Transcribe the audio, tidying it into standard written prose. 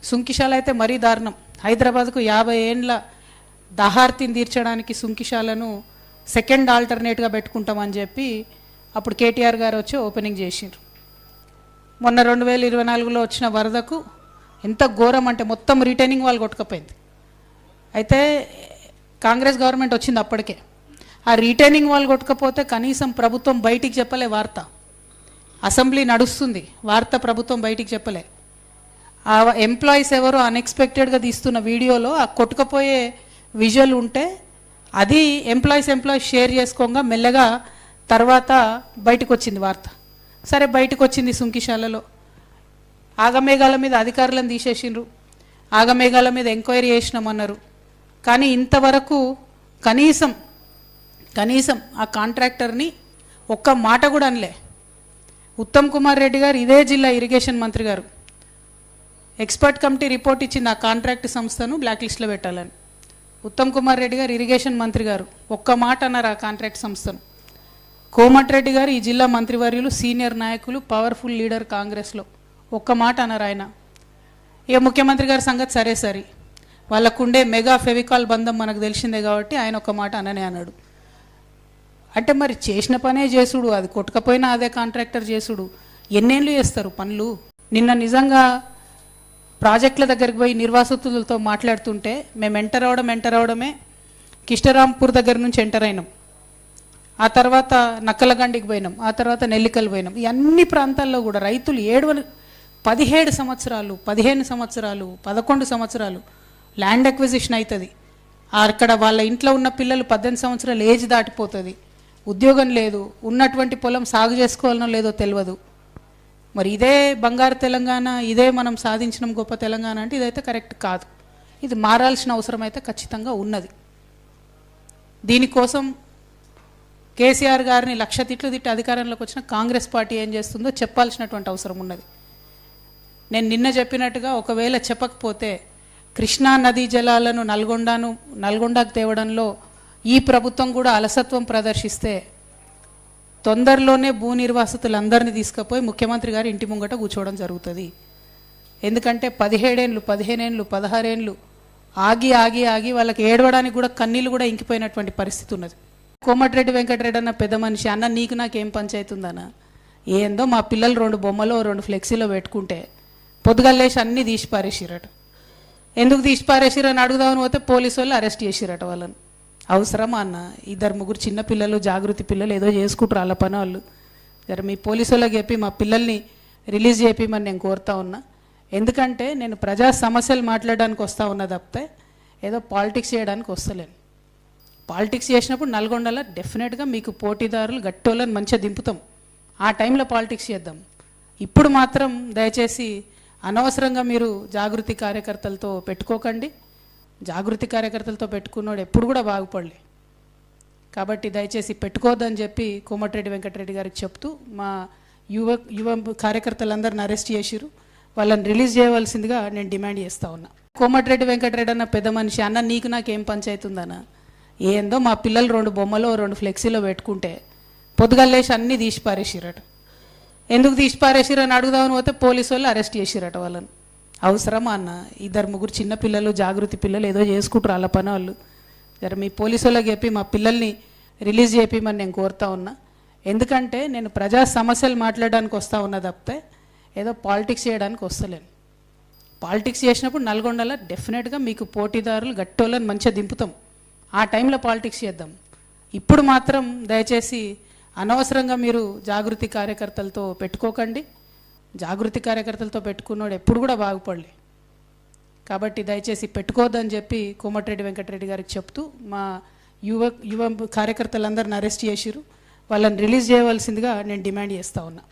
సుంకిశాల అయితే మరీ దారుణం. హైదరాబాద్కు 50 ఏండ్ల దాహార్తిని తీర్చడానికి సుంకిశాలను సెకండ్ ఆల్టర్నేట్గా పెట్టుకుంటామని చెప్పి అప్పుడు కేటీఆర్ గారు వచ్చి ఓపెనింగ్ చేసిండ్రు. మొన్న 2024లో వచ్చిన వరదకు ఎంత ఘోరం అంటే మొత్తం రిటైనింగ్ వాళ్ళు కొట్టుకపోయింది. అయితే కాంగ్రెస్ గవర్నమెంట్ వచ్చింది అప్పటికే. ఆ రిటైనింగ్ వాళ్ళు కొట్టుకపోతే కనీసం ప్రభుత్వం బయటికి చెప్పలే వార్త. అసెంబ్లీ నడుస్తుంది, వార్త ప్రభుత్వం బయటికి చెప్పలే. ఆ ఎంప్లాయీస్ ఎవరో అన్ఎక్స్పెక్టెడ్గా తీస్తున్న వీడియోలో ఆ కొట్టుకపోయే విజువల్ ఉంటే అది ఎంప్లాయీస్ షేర్ చేసుకోగా మెల్లగా తర్వాత బయటకు వచ్చింది వార్త. సరే బయటకు వచ్చింది సుంకిశాలలో. ఆగమేఘాల మీద అధికారులను తీసేసిండ్రు, ఆగమేఘాల మీద ఎంక్వైరీ చేసినామన్నారు. కానీ ఇంతవరకు కనీసం ఆ కాంట్రాక్టర్ని ఒక్క మాట కూడా అనలే. ఉత్తమ్ కుమార్ రెడ్డి గారు, ఇదే జిల్లా ఇరిగేషన్ మంత్రి గారు, ఎక్స్పర్ట్ కమిటీ రిపోర్ట్ ఇచ్చింది ఆ కాంట్రాక్ట్ సంస్థను బ్లాక్ లిస్ట్లో పెట్టాలని. ఉత్తమ్ కుమార్ రెడ్డి గారు, ఇరిగేషన్ మంత్రి గారు, ఒక్క మాట అన్నారు ఆ కాంట్రాక్ట్ సంస్థను. కోమటిరెడ్డి గారు, ఈ జిల్లా మంత్రివర్యులు, సీనియర్ నాయకులు, పవర్ఫుల్ లీడర్ కాంగ్రెస్లో, ఒక్క మాట అన్నారు ఆయన. ఇక ముఖ్యమంత్రి గారి సంగతి సరే, వాళ్ళకుండే మెగా ఫెవికాల్ బంధం మనకు తెలిసిందే కాబట్టి ఆయన ఒక్క మాట అననే అన్నాడు. అంటే మరి చేసిన పనే చేసుడు, అది కొట్టకపోయినా అదే కాంట్రాక్టర్ చేసుడు, ఎన్నేళ్ళు చేస్తారు పనులు? నిన్న నిజంగా ప్రాజెక్టుల దగ్గరికి పోయి నిర్వాసితులతో మాట్లాడుతుంటే మేము ఎంటర్ అవడమే కిష్టరాంపూర్ దగ్గర నుంచి ఎంటర్ అయినాం, ఆ తర్వాత నక్కలగండికి పోయినాం, ఆ తర్వాత నెల్లికల్ పోయినాం. ఈ అన్ని ప్రాంతాల్లో కూడా రైతులు 17 సంవత్సరాలు, 15 సంవత్సరాలు, 11 సంవత్సరాలు ల్యాండ్ అక్విజిషన్ అవుతుంది. అక్కడ వాళ్ళ ఇంట్లో ఉన్న పిల్లలు 18 సంవత్సరాలు ఏజ్ దాటిపోతుంది, ఉద్యోగం లేదు, ఉన్నటువంటి పొలం సాగు చేసుకోవాలనో లేదో తెలియదు. మరి ఇదే బంగారు తెలంగాణ, ఇదే మనం సాధించిన గొప్ప తెలంగాణ అంటే ఇదైతే కరెక్ట్ కాదు. ఇది మారాల్సిన అవసరం అయితే ఖచ్చితంగా ఉన్నది. దీనికోసం కేసీఆర్ గారిని 1,00,000 తిట్లు తిట్టి అధికారంలోకి వచ్చిన కాంగ్రెస్ పార్టీ ఏం చేస్తుందో చెప్పాల్సినటువంటి అవసరం ఉన్నది. నేను నిన్న చెప్పినట్టుగా ఒకవేళ చెప్పకపోతే కృష్ణా నదీ జలాలను నల్గొండకు తేవడంలో ఈ ప్రభుత్వం కూడా అలసత్వం ప్రదర్శిస్తే తొందరలోనే భూ నిర్వాసితులందరినీ తీసుకుపోయి ముఖ్యమంత్రి గారు ఇంటి ముంగట కూర్చోవడం జరుగుతుంది. ఎందుకంటే 17 ఏళ్ళు, 15 ఏళ్ళు, 16 ఏళ్ళు ఆగి వాళ్ళకి ఏడవడానికి కూడా కన్నీళ్ళు కూడా ఇంకిపోయినటువంటి పరిస్థితి ఉన్నది. కోమటిరెడ్డి వెంకటరెడ్డి అన్న పెద్ద మనిషి, అన్న నీకు నాకేం పంచాయతీ ఉందన్న, ఏందో మా పిల్లలు 2 బొమ్మలో 2 ఫ్లెక్సీలో పెట్టుకుంటే పొద్దుగల్లేసి అన్నీ తీసి పారేసిరట. ఎందుకు తీసి పారేసిరని అడుగుదామని పోతే పోలీసు వాళ్ళు అరెస్ట్ చేసిరట వాళ్ళని. అవసరమా అన్న? 2-3 చిన్న పిల్లలు, జాగృతి పిల్లలు ఏదో చేసుకుంటారు వాళ్ళ పని వాళ్ళు. జర మీ పోలీసు వాళ్ళకి చెప్పి మా పిల్లల్ని రిలీజ్ చేయమని నేను కోరుతా ఉన్నా. ఎందుకంటే నేను ప్రజా సమస్యలు మాట్లాడడానికి వస్తూ ఉన్నా తప్పితే ఏదో పాలిటిక్స్ చేయడానికి వస్తలేను. పాలిటిక్స్ చేసినప్పుడు నల్గొండలో డెఫినెట్గా మీకు పోటీదారులు గట్టోళ్ళని మంచిగా దింపుతాం, ఆ టైంలో పాలిటిక్స్ చేద్దాం. ఇప్పుడు మాత్రం దయచేసి అనవసరంగా మీరు జాగృతి కార్యకర్తలతో పెట్టుకోకండి. జాగృతి కార్యకర్తలతో పెట్టుకున్నాడు ఎప్పుడు కూడా బాగుపడలే. కాబట్టి దయచేసి పెట్టుకోవద్దని చెప్పి కోమటిరెడ్డి వెంకటరెడ్డి గారికి చెప్తూ మా యువ కార్యకర్తలందరిని అరెస్ట్ చేసిరు, వాళ్ళని రిలీజ్ చేయవలసిందిగా నేను డిమాండ్ చేస్తూ ఉన్నా. కోమటిరెడ్డి వెంకటరెడ్డి అన్న పెద్ద మనిషి, అన్న నీకు నాకేం పంచాయతీ ఉందన్న, ఏందో మా పిల్లలు 2 బొమ్మలో 2 ఫ్లెక్సీలో పెట్టుకుంటే పొద్దుగల్లేసి అన్నీ తీసి పారేసిరట. ఎందుకు తీసి పారేసిరని అడుగుదామని పోతే పోలీసు వాళ్ళు అరెస్ట్ చేసిరట వాళ్ళని. అవసరమా అన్న? 2-3 చిన్న పిల్లలు, జాగృతి పిల్లలు ఏదో చేసుకుంటారు వాళ్ళ పని వాళ్ళు. జర మీ పోలీసు వాళ్ళకి చెప్పి మా పిల్లల్ని రిలీజ్ చేయమని నేను కోరుతా ఉన్నా. ఎందుకంటే నేను ప్రజా సమస్యలు మాట్లాడడానికి వస్తూ ఉన్నా తప్పితే ఏదో పాలిటిక్స్ చేయడానికి వస్తలేను. పాలిటిక్స్ చేసినప్పుడు నల్గొండలో డెఫినెట్గా మీకు పోటీదారులు గట్టోళ్ళని మంచిగా దింపుతాం, ఆ టైంలో పాలిటిక్స్ చేద్దాం. ఇప్పుడు మాత్రం దయచేసి అనవసరంగా మీరు జాగృతి కార్యకర్తలతో పెట్టుకోకండి. జాగృతి కార్యకర్తలతో పెట్టుకున్నాడు ఎప్పుడు కూడా బాగుపడలే. కాబట్టి దయచేసి పెట్టుకోవద్దని చెప్పి కోమటిరెడ్డి వెంకటరెడ్డి గారికి చెప్తూ మా యువ కార్యకర్తలందరిని అరెస్ట్ చేసిరు, వాళ్ళని రిలీజ్ చేయవలసిందిగా నేను డిమాండ్ చేస్తూ ఉన్నా.